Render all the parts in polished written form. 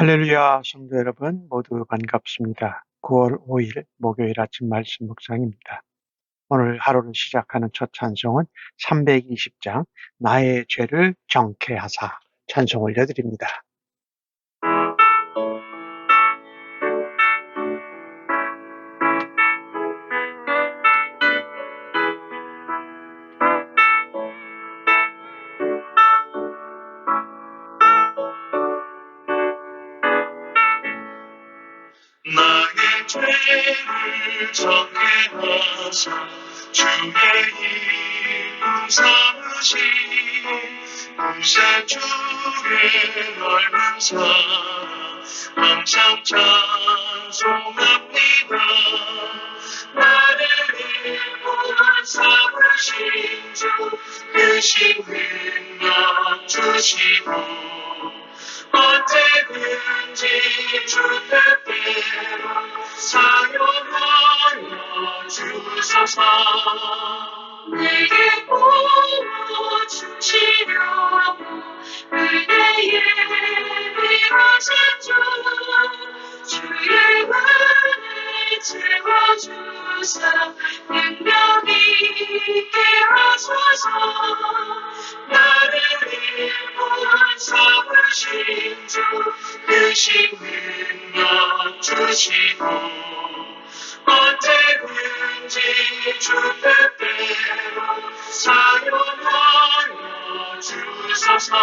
할렐루야, 성도 여러분, 모두 반갑습니다. 9월 5일 목요일 아침 말씀 묵상입니다. 오늘 하루를 시작하는 첫 찬송은 320장, 나의 죄를 정케하사 찬송 올려드립니다. 나의 죄를 정케하사 주의 이름 삼으시 구세 주의 넓은 사랑 항상 찬송합니다. 나를 일꾼 삼으신 주 크신 능력 주시고 언제든지 주 뜻대로 사용하여 주소서. 내게 보여주시려고 은혜에 비하신 주 주의 은혜 채워주사 능력 있게 하소서. 나를 일꾼 삼으신 주 크신 능력 주시고 언제든지 주 뜻대로 사용하여 주소서.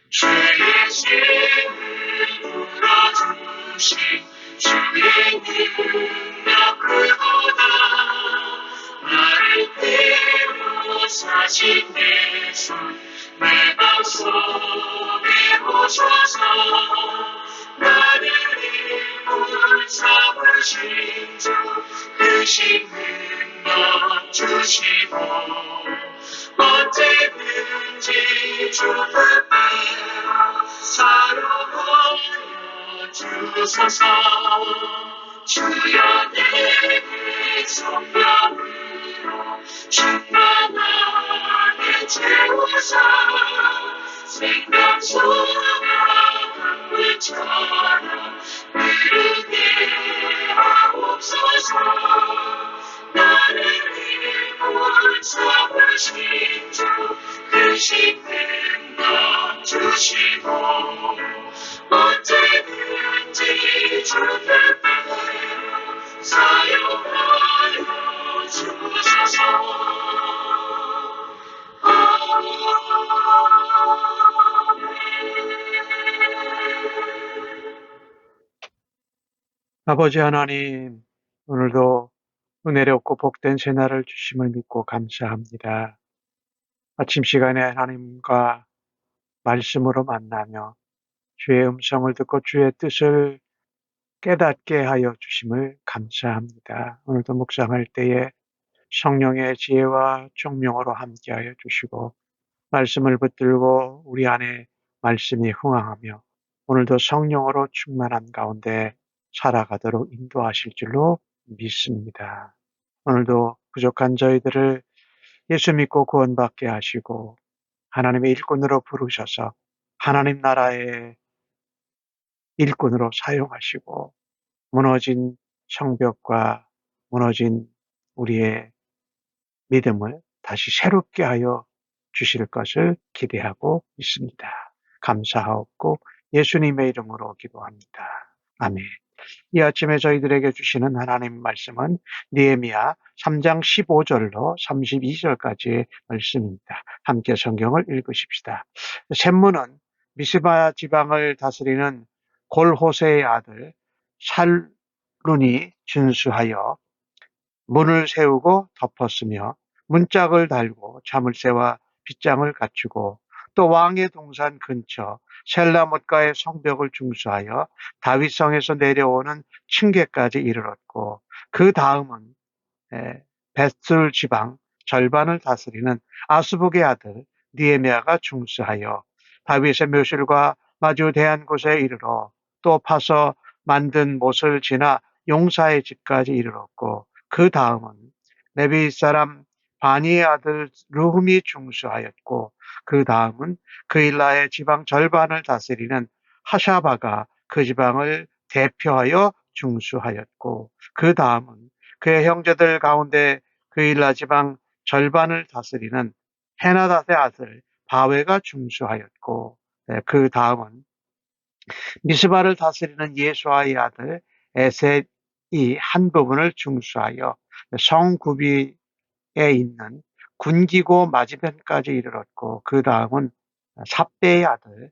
죄의 짐을 풀어주신 주의 능력 그보다 나를 피로 사신 내 손 내 맘 속에 오셔서 나를 일꾼 삼으신 주 크신 능력 주시고 언제든지 주 뜻대로 사용하여 주소서. 주여 내게 성령으로 충만하게 채우사 생명수가 강물처럼 흐르게 하옵소서. 나를 일꾼 삼으신 주 크신 능력 주시고 언제든지 주 뜻대로 사용하여 주소서. 아버지 하나님, 오늘도 은혜롭고 복된 새날을 주심을 믿고 감사합니다. 아침 시간에 하나님과 말씀으로 만나며 주의 음성을 듣고 주의 뜻을 깨닫게 하여 주심을 감사합니다. 오늘도 묵상할 때에 성령의 지혜와 총명으로 함께하여 주시고 말씀을 붙들고 우리 안에 말씀이 흥황하며 오늘도 성령으로 충만한 가운데 살아가도록 인도하실 줄로 믿습니다. 오늘도 부족한 저희들을 예수 믿고 구원받게 하시고 하나님의 일꾼으로 부르셔서 하나님 나라의 일꾼으로 사용하시고 무너진 성벽과 무너진 우리의 믿음을 다시 새롭게 하여 주실 것을 기대하고 있습니다. 감사하옵고 예수님의 이름으로 기도합니다. 아멘. 이 아침에 저희들에게 주시는 하나님 말씀은 느헤미야 3장 15절로 32절까지의 말씀입니다. 함께 성경을 읽으십시다. 샘문은 미스바 지방을 다스리는 골호세의 아들 샬룬이 준수하여 문을 세우고 덮었으며 문짝을 달고 자물쇠와 빗장을 갖추고 또 왕의 동산 근처 셀라못가의 성벽을 중수하여 다윗성에서 내려오는 층계까지 이르렀고 그 다음은 벳술 지방 절반을 다스리는 아스북의 아들 느헤미야가 중수하여 다윗의 묘실과 마주대한 곳에 이르러 또 파서 만든 못을 지나 용사의 집까지 이르렀고 그 다음은 레위 사람 바니의 아들 르훔이 중수하였고 그 다음은 그일라의 지방 절반을 다스리는 하샤바가 그 지방을 대표하여 중수하였고 그 다음은 그의 형제들 가운데 그일라 지방 절반을 다스리는 헤나닷의 아들 바웨가 중수하였고 그 다음은 미스바를 다스리는 예수아의 아들 에셋이 한 부분을 중수하여 성구비에 있는 군기고 맞은편까지 이르렀고 그 다음은 삽배의 아들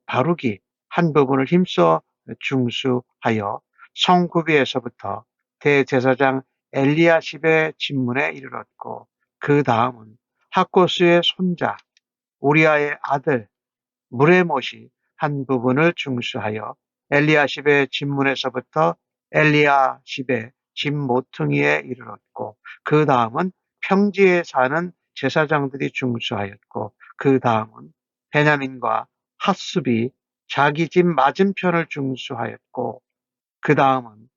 바룩이 한 부분을 힘써 중수하여 성구비에서부터 대제사장 엘리야십의 진문에 이르렀고 그 다음은 학고스의 손자 우리아의 아들 무레못이 한 부분을 중수하여 엘리야십의 진문에서부터 엘리야십의 진 모퉁이에 이르렀고 그 다음은 평지에 사는 제사장들이 중수하였고 그 다음은 베냐민과 핫습이 자기 집 맞은편을 중수하였고 그 다음은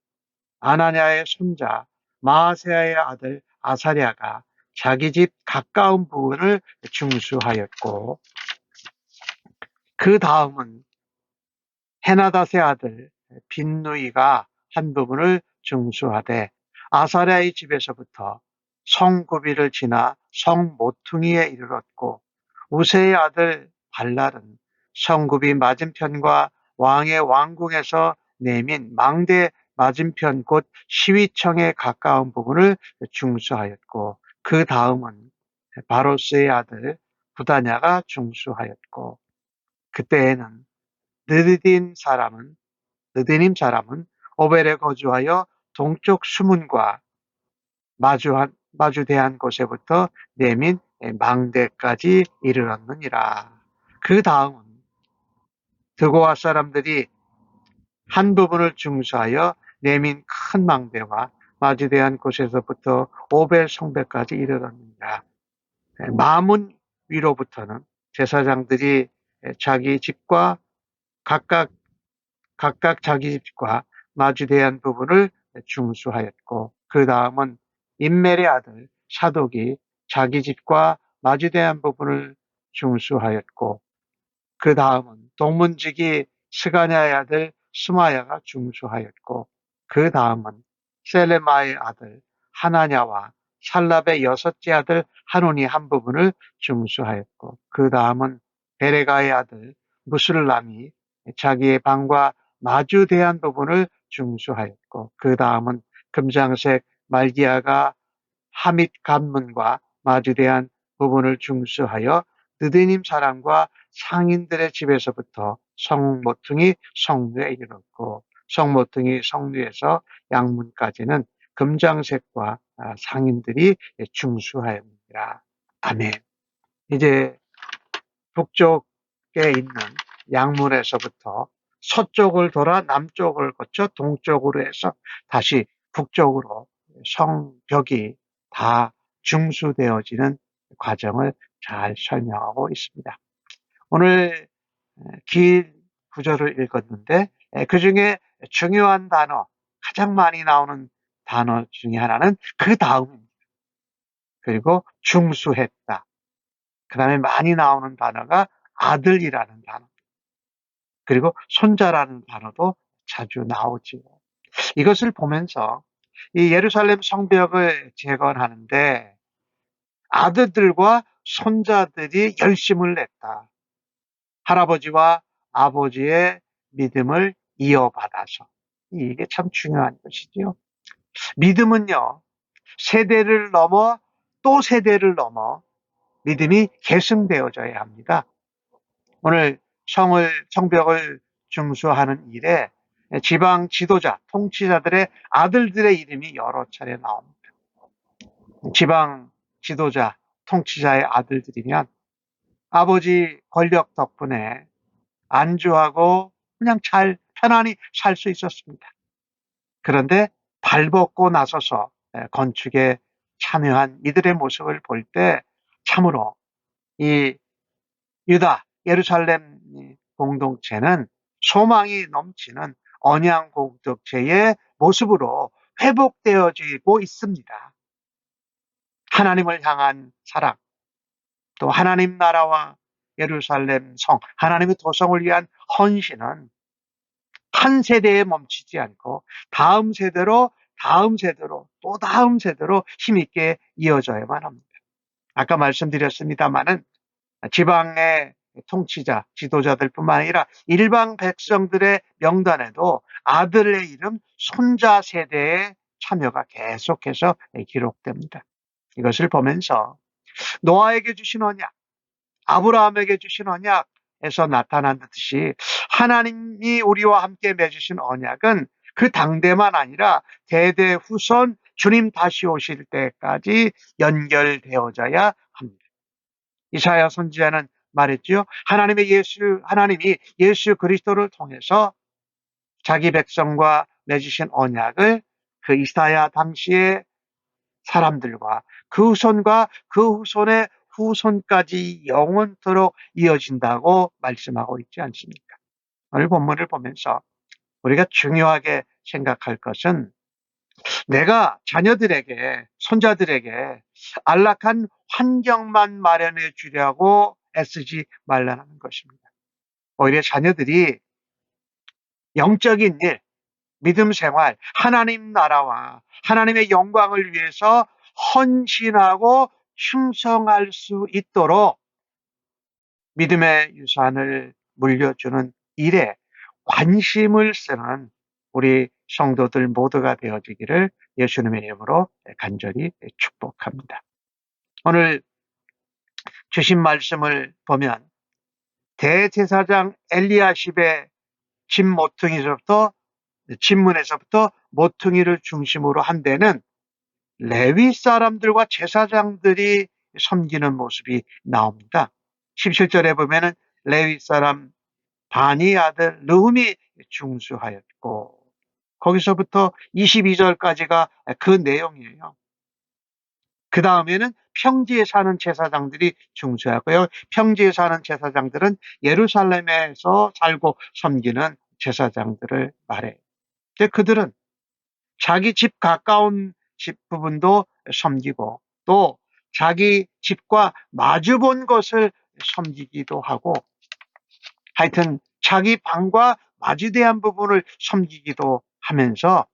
아나냐의 손자 마아세야의 아들 아사랴가 자기 집 가까운 부분을 중수하였고 그 다음은 헤나닷의 아들 빈누이가 한 부분을 중수하되 아사랴의 집에서부터 성구비를 지나 성모퉁이에 이르렀고 우세의 아들 발랄은 성구비 맞은편과 왕의 왕궁에서 내민 망대 맞은편 곧 시위청에 가까운 부분을 중수하였고 그 다음은 바로스의 아들 부다냐가 중수하였고 그때에는 느디님 사람은 오벨에 거주하여 동쪽 수문과 마주대한 곳에부터 내민 망대까지 이르렀느니라. 그 다음은 드고아 사람들이 한 부분을 중수하여 내민 큰 망대와 마주대한 곳에서부터 오벨 성배까지 이르렀느니라. 마문 위로부터는 제사장들이 자기 집과 각각 자기 집과 마주대한 부분을 중수하였고 그 다음은 인멜의 아들 사독이 자기 집과 마주대한 부분을 중수하였고 그 다음은 동문지기 스가냐의 아들 스마야가 중수하였고 그 다음은 셀레마의 아들 하나냐와 살랍의 여섯째 아들 하논이 한 부분을 중수하였고 그 다음은 베레가의 아들 무술람이 자기의 방과 마주대한 부분을 중수하였고 그 다음은 금장색 말기야가 하밋 간문과 마주대한 부분을 중수하여 느디님 사람과 상인들의 집에서부터 성모퉁이 성류에 이르렀고 성모퉁이 성류에서 양문까지는 금장색과 상인들이 중수하였느니라. 아멘. 이제 북쪽에 있는 양문에서부터 서쪽을 돌아 남쪽을 거쳐 동쪽으로 해서 다시 북쪽으로 성벽이 다 중수되어지는 과정을 잘 설명하고 있습니다. 오늘 긴 구절을 읽었는데 그 중에 중요한 단어, 가장 많이 나오는 단어 중에 하나는 그 다음입니다. 그리고 중수했다. 그 다음에 많이 나오는 단어가 아들이라는 단어. 그리고 손자라는 단어도 자주 나오지요. 이것을 보면서 이 예루살렘 성벽을 재건하는데 아들들과 손자들이 열심을 냈다. 할아버지와 아버지의 믿음을 이어받아서. 이게 참 중요한 것이지요. 믿음은요, 세대를 넘어 또 세대를 넘어 믿음이 계승되어져야 합니다. 오늘 성벽을 중수하는 일에 지방 지도자, 통치자들의 아들들의 이름이 여러 차례 나옵니다. 지방 지도자, 통치자의 아들들이면 아버지 권력 덕분에 안주하고 그냥 잘 편안히 살 수 있었습니다. 그런데 발벗고 나서서 건축에 참여한 이들의 모습을 볼 때 참으로 이 유다, 예루살렘 공동체는 소망이 넘치는 언약 공동체의 모습으로 회복되어지고 있습니다. 하나님을 향한 사랑, 또 하나님 나라와 예루살렘 성, 하나님의 도성을 위한 헌신은 한 세대에 멈추지 않고 다음 세대로, 다음 세대로, 또 다음 세대로 힘있게 이어져야만 합니다. 아까 말씀드렸습니다마는 지방의 통치자, 지도자들뿐만 아니라 일반 백성들의 명단에도 아들의 이름, 손자 세대의 참여가 계속해서 기록됩니다. 이것을 보면서 노아에게 주신 언약, 아브라함에게 주신 언약에서 나타난 듯이 하나님이 우리와 함께 맺으신 언약은 그 당대만 아니라 대대 후손 주님 다시 오실 때까지 연결되어져야 합니다. 이사야 선지자는 말했죠. 하나님이 예수 그리스도를 통해서 자기 백성과 맺으신 언약을 그 이사야 당시의 사람들과 그 후손과 그 후손의 후손까지 영원토록 이어진다고 말씀하고 있지 않습니까? 오늘 본문을 보면서 우리가 중요하게 생각할 것은 내가 자녀들에게, 손자들에게 안락한 환경만 마련해 주려고 애쓰지 말라는 것입니다. 오히려 자녀들이 영적인 일, 믿음 생활, 하나님 나라와 하나님의 영광을 위해서 헌신하고 충성할 수 있도록 믿음의 유산을 물려주는 일에 관심을 쓰는 우리 성도들 모두가 되어지기를 예수님의 이름으로 간절히 축복합니다. 오늘 주신 말씀을 보면 대제사장 엘리야십의 집문에서부터 모퉁이를 중심으로 한 데는 레위 사람들과 제사장들이 섬기는 모습이 나옵니다. 17절에 보면은 레위 사람 바니 아들 르훔이 중수하였고, 거기서부터 22절까지가 그 내용이에요. 그 다음에는 평지에 사는 제사장들이 중수하고요. 평지에 사는 제사장들은 예루살렘에서 살고 섬기는 제사장들을 말해요. 그들은 자기 집 가까운 집 부분도 섬기고 또 자기 집과 마주본 것을 섬기기도 하고, 하여튼 자기 방과 마주대한 부분을 섬기기도 하면서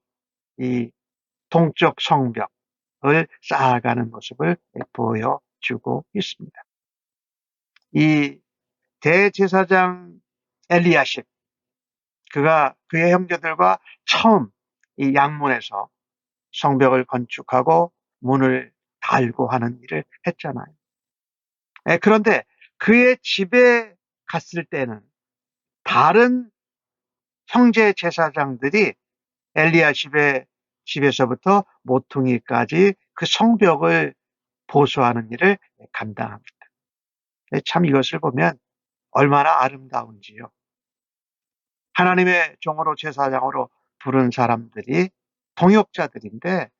이 동쪽 성벽을 쌓아가는 모습을 보여주고 있습니다. 이 대제사장 엘리야십, 그가 그의 형제들과 처음 이 양문에서 성벽을 건축하고 문을 달고 하는 일을 했잖아요. 그런데 그의 집에 갔을 때는 다른 형제 제사장들이 엘리야십의 집에서부터 모퉁이까지 그 성벽을 보수하는 일을 감당합니다. 참 이것을 보면 얼마나 아름다운지요. 하나님의 종으로 제사장으로 부른 사람들이 동역자들인데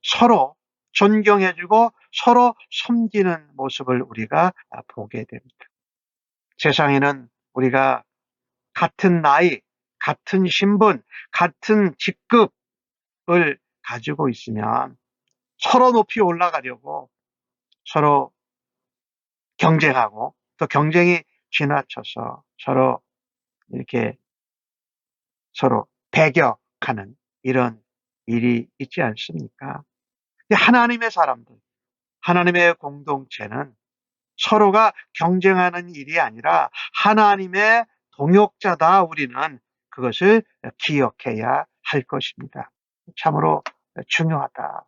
서로 존경해주고 서로 섬기는 모습을 우리가 보게 됩니다. 세상에는 우리가 같은 나이, 같은 신분, 같은 직급을 가지고 있으면 서로 높이 올라가려고 서로 경쟁하고 또 경쟁이 지나쳐서 서로 이렇게 서로 배격하는 이런 일이 있지 않습니까? 하나님의 사람들, 하나님의 공동체는 서로가 경쟁하는 일이 아니라 하나님의 동역자다. 우리는 그것을 기억해야 할 것입니다. 참으로 중요하다.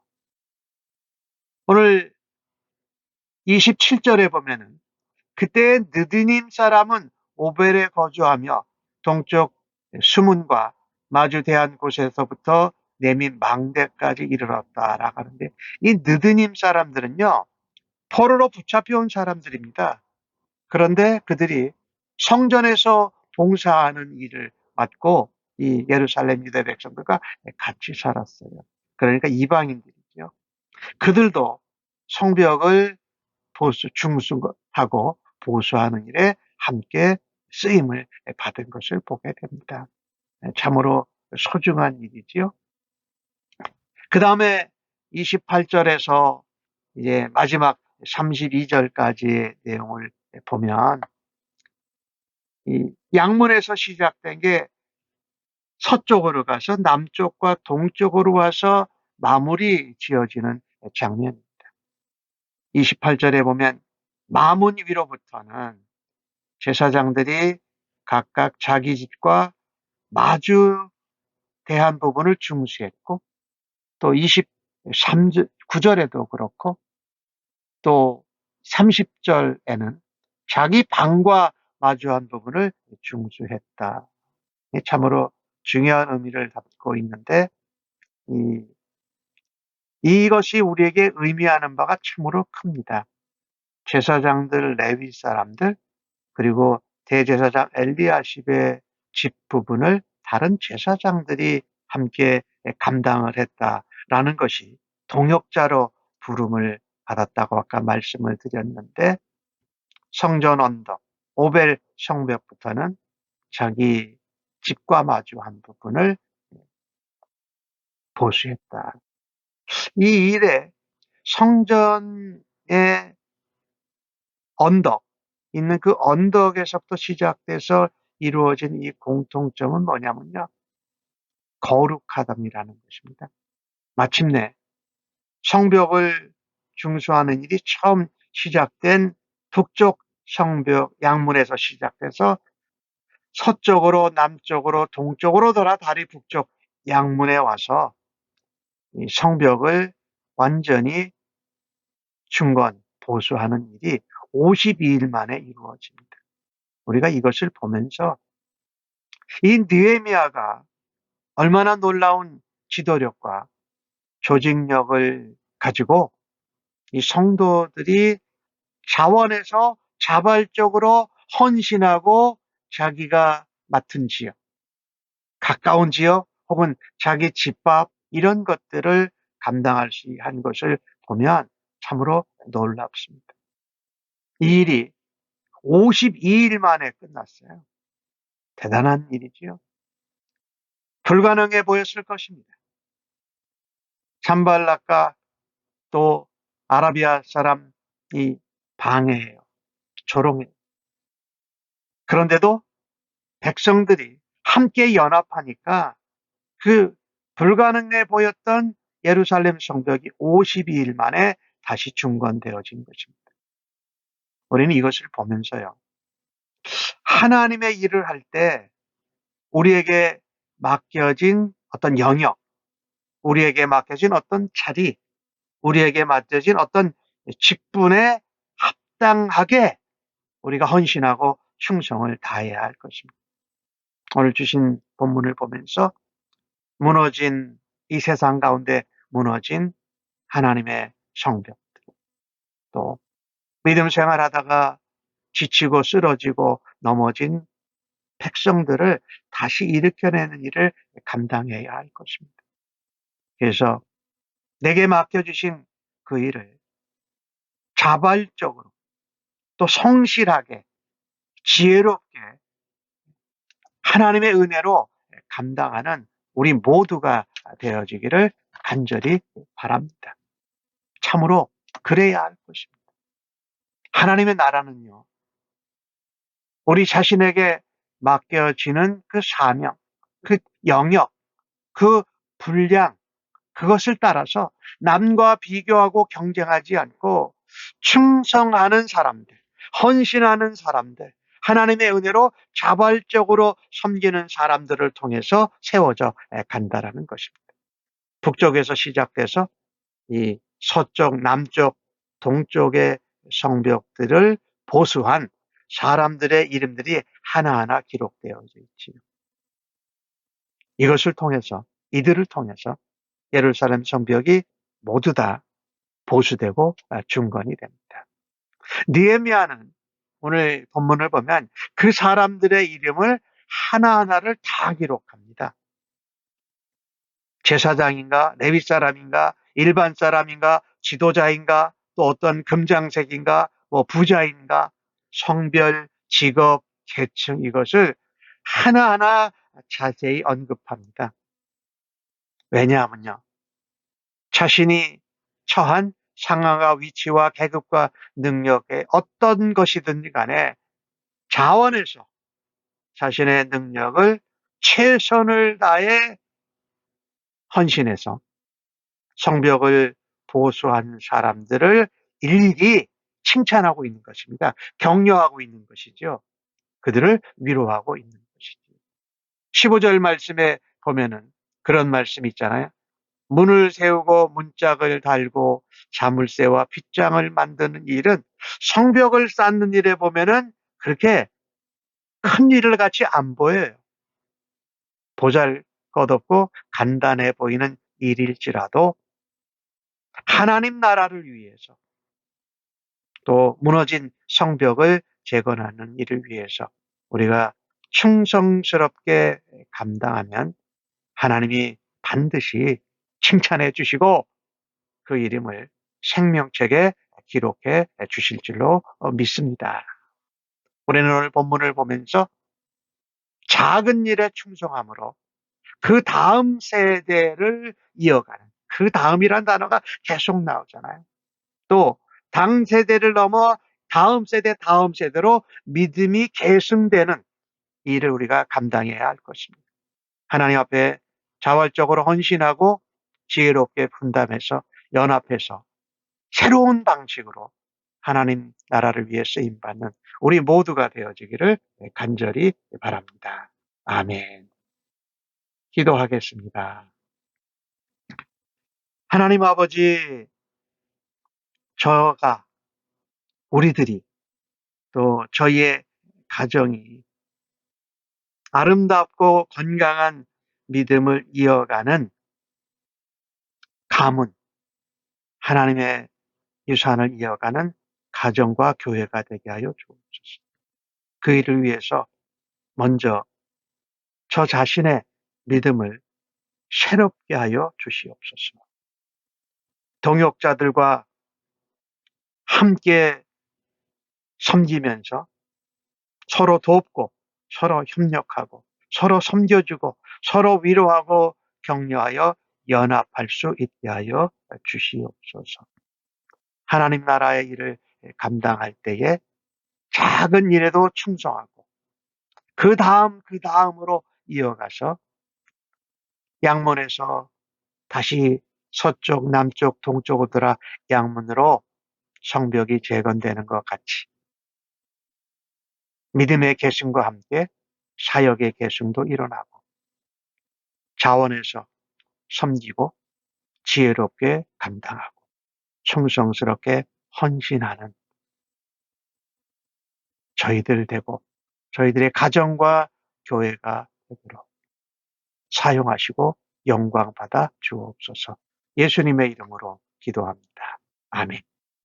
오늘 27절에 보면은 그때 느드님 사람은 오벨에 거주하며 동쪽 수문과 마주대한 곳에서부터 내민 망대까지 이르렀다라고 하는데, 이 느드님 사람들은요 포로로 붙잡혀온 사람들입니다. 그런데 그들이 성전에서 봉사하는 일을 맡고 이 예루살렘 유대 백성들과 같이 살았어요. 그러니까 이방인들이죠. 그들도 성벽을 중수하고 보수하는 일에 함께 쓰임을 받은 것을 보게 됩니다. 참으로 소중한 일이지요. 그 다음에 28절에서 이제 마지막 32절까지의 내용을 보면 이 양문에서 시작된 게 서쪽으로 가서 남쪽과 동쪽으로 와서 마무리 지어지는 장면입니다. 28절에 보면 마문 위로부터는 제사장들이 각각 자기 집과 마주 대한 부분을 중수했고, 또 9절에도 그렇고, 또 30절에는 자기 방과 마주한 부분을 중수했다. 참으로 중요한 의미를 담고 있는데, 이것이 우리에게 의미하는 바가 참으로 큽니다. 제사장들, 레위 사람들, 그리고 대제사장 엘리야십의 집 부분을 다른 제사장들이 함께 감당을 했다라는 것이 동역자로 부름을 받았다고 아까 말씀을 드렸는데, 성전 언덕, 오벨 성벽부터는 자기 집과 마주한 부분을 보수했다. 이 일에 성전의 언덕, 있는 그 언덕에서부터 시작돼서 이루어진 이 공통점은 뭐냐면요, 거룩하담이라는 것입니다. 마침내 성벽을 중수하는 일이 처음 시작된 북쪽 성벽 양문에서 시작돼서 서쪽으로, 남쪽으로, 동쪽으로 돌아 다리 북쪽 양문에 와서 이 성벽을 완전히 중건, 보수하는 일이 52일 만에 이루어집니다. 우리가 이것을 보면서 이 느헤미야가 얼마나 놀라운 지도력과 조직력을 가지고 이 성도들이 자원해서 자발적으로 헌신하고 자기가 맡은 지역, 가까운 지역 혹은 자기 집밥 이런 것들을 감당할 수 한 것을 보면 참으로 놀랍습니다. 이 일이 52일 만에 끝났어요. 대단한 일이지요. 불가능해 보였을 것입니다. 산발락과 또 아라비아 사람이 방해해요. 조롱해요. 그런데도 백성들이 함께 연합하니까 그 불가능해 보였던 예루살렘 성벽이 52일 만에 다시 중건되어진 것입니다. 우리는 이것을 보면서요, 하나님의 일을 할 때 우리에게 맡겨진 어떤 영역, 우리에게 맡겨진 어떤 자리, 우리에게 맡겨진 어떤 직분에 합당하게 우리가 헌신하고 충성을 다해야 할 것입니다. 오늘 주신 본문을 보면서 무너진 이 세상 가운데 무너진 하나님의 성벽들, 또 믿음 생활하다가 지치고 쓰러지고 넘어진 백성들을 다시 일으켜내는 일을 감당해야 할 것입니다. 그래서 내게 맡겨주신 그 일을 자발적으로 또 성실하게 지혜롭게 하나님의 은혜로 감당하는 우리 모두가 되어지기를 간절히 바랍니다. 참으로 그래야 할 것입니다. 하나님의 나라는요, 우리 자신에게 맡겨지는 그 사명, 그 영역, 그 분량, 그것을 따라서 남과 비교하고 경쟁하지 않고 충성하는 사람들, 헌신하는 사람들, 하나님의 은혜로 자발적으로 섬기는 사람들을 통해서 세워져 간다라는 것입니다. 북쪽에서 시작돼서 이 서쪽, 남쪽, 동쪽의 성벽들을 보수한 사람들의 이름들이 하나하나 기록되어 있지요. 이것을 통해서, 이들을 통해서 예루살렘 성벽이 모두 다 보수되고 중건이 됩니다. 느헤미야는 오늘 본문을 보면 그 사람들의 이름을 하나하나를 다 기록합니다. 제사장인가, 레위 사람인가, 일반 사람인가, 지도자인가, 또 어떤 금장색인가, 뭐 부자인가, 성별, 직업, 계층 이것을 하나하나 자세히 언급합니다. 왜냐하면요. 자신이 처한 상황과 위치와 계급과 능력에 어떤 것이든지 간에 자원해서 자신의 능력을 최선을 다해 헌신해서 성벽을 보수한 사람들을 일일이 칭찬하고 있는 것입니다. 격려하고 있는 것이죠. 그들을 위로하고 있는 것이죠. 15절 말씀에 보면은 그런 말씀이 있잖아요. 문을 세우고 문짝을 달고 자물쇠와 빗장을 만드는 일은 성벽을 쌓는 일에 보면은 그렇게 큰 일을 같이 안 보여요. 보잘것없고 간단해 보이는 일일지라도 하나님 나라를 위해서 또 무너진 성벽을 재건하는 일을 위해서 우리가 충성스럽게 감당하면 하나님이 반드시 칭찬해 주시고 그 이름을 생명책에 기록해 주실 줄로 믿습니다. 우리는 오늘 본문을 보면서 작은 일에 충성함으로 그 다음 세대를 이어가는 그 다음이란 단어가 계속 나오잖아요. 또 당 세대를 넘어 다음 세대로 믿음이 계승되는 일을 우리가 감당해야 할 것입니다. 하나님 앞에 자발적으로 헌신하고 지혜롭게 분담해서 연합해서 새로운 방식으로 하나님 나라를 위해 쓰임받는 우리 모두가 되어지기를 간절히 바랍니다. 아멘. 기도하겠습니다. 하나님 아버지, 저가, 우리들이 또 저희의 가정이 아름답고 건강한 믿음을 이어가는 가문, 하나님의 유산을 이어가는 가정과 교회가 되게 하여 주옵소서. 그 일을 위해서 먼저 저 자신의 믿음을 새롭게 하여 주시옵소서. 동역자들과 함께 섬기면서 서로 돕고 서로 협력하고 서로 섬겨주고 서로 위로하고 격려하여 연합할 수 있게 하여 주시옵소서. 하나님 나라의 일을 감당할 때에 작은 일에도 충성하고 그 다음으로 이어가서 양문에서 다시 서쪽, 남쪽, 동쪽으로 돌아 양문으로 성벽이 재건되는 것 같이 믿음의 계승과 함께 사역의 계승도 일어나고 자원해서 섬기고 지혜롭게 감당하고 충성스럽게 헌신하는 저희들 되고 저희들의 가정과 교회가 되도록 사용하시고 영광 받아 주옵소서. 예수님의 이름으로 기도합니다. 아멘.